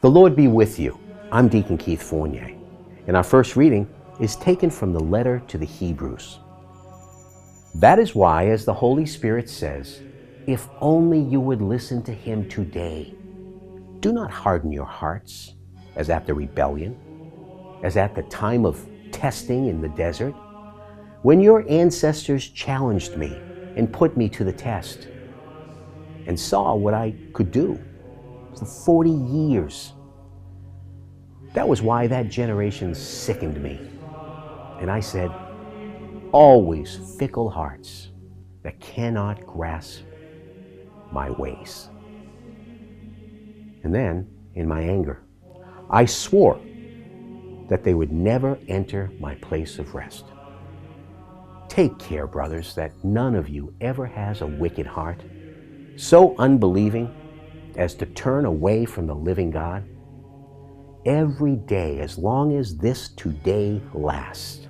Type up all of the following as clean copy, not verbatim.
The Lord be with you. I'm Deacon Keith Fournier, and our first reading is taken from the letter to the Hebrews. That is why, as the Holy Spirit says, if only you would listen to Him today. Do not harden your hearts, as at the rebellion, as at the time of testing in the desert, when your ancestors challenged me and put me to the test, and saw what I could do for 40 years. That was why that generation sickened me. And I said, always fickle hearts that cannot grasp my ways. And then, in my anger, I swore that they would never enter my place of rest. Take care, brothers, that none of you ever has a wicked heart, so unbelieving as to turn away from the living God. Every day, as long as this today lasts,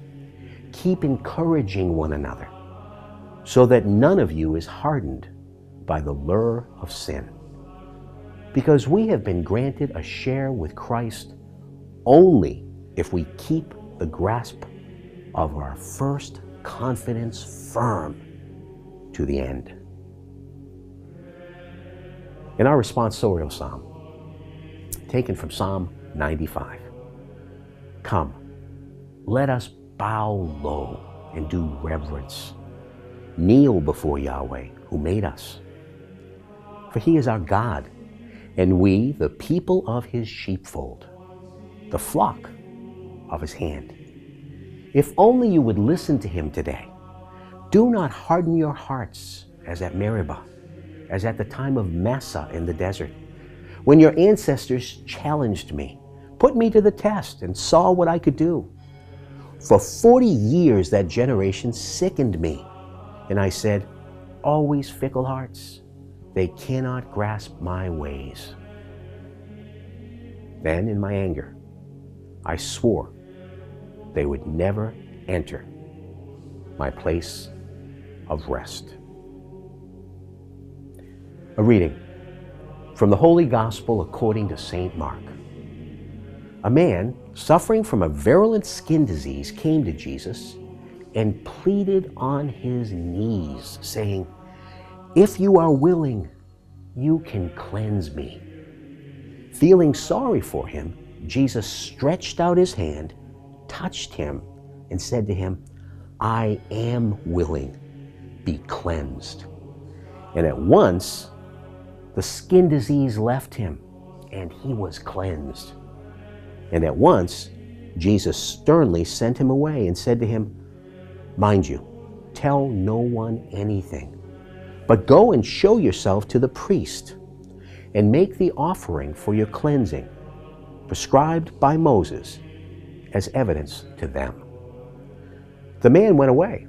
keep encouraging one another, so that none of you is hardened by the lure of sin. Because we have been granted a share with Christ only if we keep the grasp of our first confidence firm to the end. In our responsorial psalm, taken from Psalm 95, come, let us bow low and do reverence, kneel before Yahweh who made us. For He is our God, and we the people of His sheepfold, the flock of His hand. If only you would listen to Him today. Do not harden your hearts as at Meribah, as at the time of Massah in the desert, when your ancestors challenged me, put me to the test, and saw what I could do. For 40 years that generation sickened me, and I said, always fickle hearts, they cannot grasp my ways. Then in my anger, I swore they would never enter my place of rest. A reading from the Holy Gospel according to St. Mark. A man suffering from a virulent skin disease came to Jesus and pleaded on his knees, saying, if you are willing, you can cleanse me. Feeling sorry for him, Jesus stretched out His hand, touched him, and said to him, I am willing, be cleansed. And at once, the skin disease left him, and he was cleansed. And at once, Jesus sternly sent him away and said to him, mind you, tell no one anything, but go and show yourself to the priest, and make the offering for your cleansing, prescribed by Moses, as evidence to them. The man went away,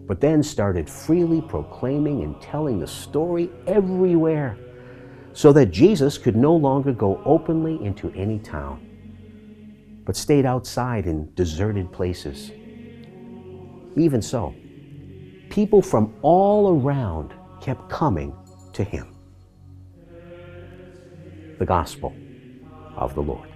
but then started freely proclaiming and telling the story everywhere, so that Jesus could no longer go openly into any town, but stayed outside in deserted places. Even so, people from all around kept coming to Him. The Gospel of the Lord.